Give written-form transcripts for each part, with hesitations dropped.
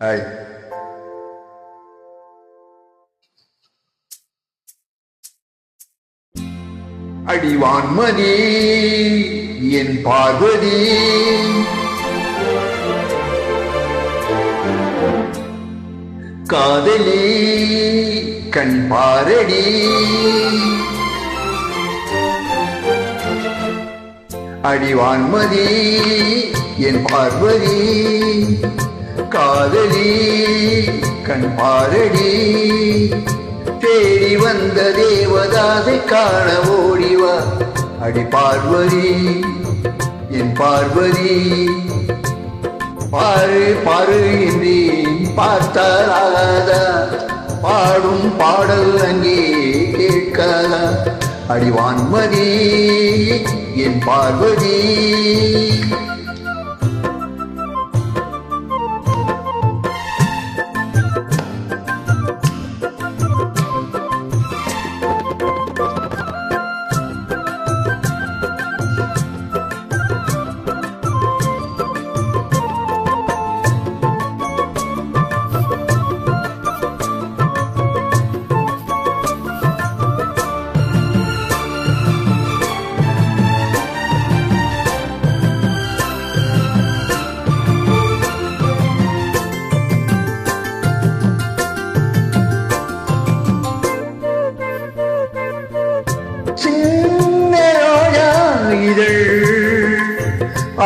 Hi. அடிவான்மதி என் பார்வதி, காதலி கண் பாரடி, அடிவான்மதி என் பார்வதி, காதலி கண் பாரடி, தேடி வந்த தேவதாதை காண ஓடிவா. அடி பார்வதி என் பார்வதி, பாரு பாரு என்று பார்த்தாராதா, பாடும் பாடல் அங்கே கேட்காதா. அடிவான்மதி என் பார்வதி.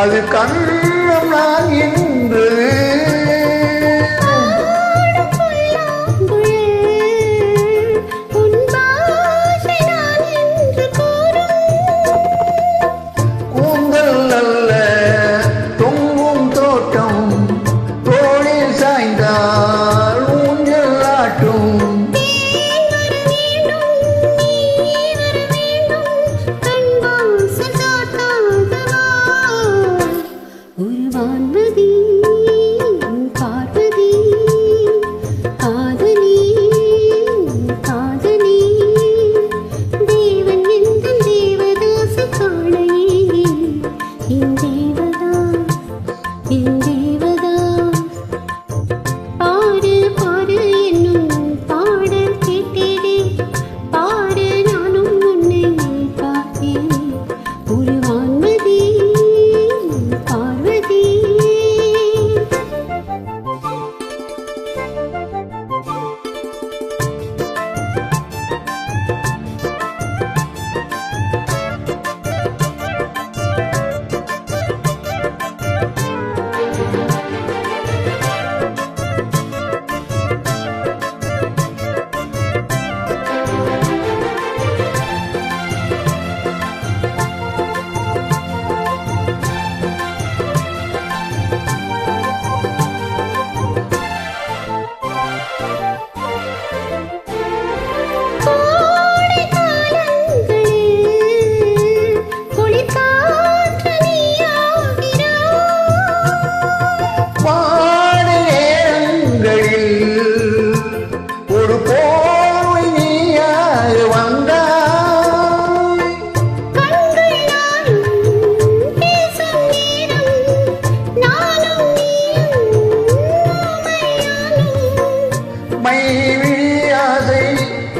அது கண்ணம் நான் என்று கூந்தல் அல்ல தொங்கும் தோட்டம், தோளில் சாய்ந்தால் ஊஞ்சல் ஆட்டும்.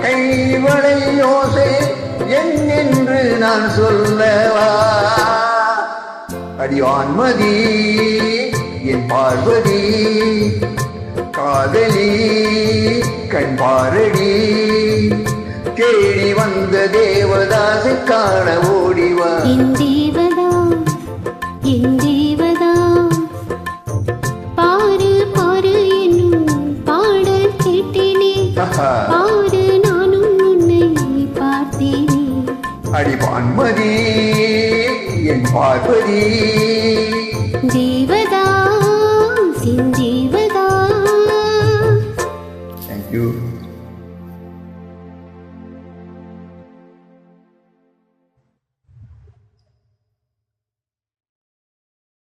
கைவளை யோசை என்னென்று நான் சொல்லவா. அடிவான்மதி என் பார்வதி, காதலி கண் பாரடி, தேடி வந்த தேவதாசை காண ஓடிவா. என் தேவதா என் தேவதா, பாரு பாரு என்னும் பாடல் கேட்டேனே, பாரு நானும் உன்னை பார்த்தேனே. அடிவான்மதி என் பார்வதி, தேவதா சிந்தேவதா. Thank you.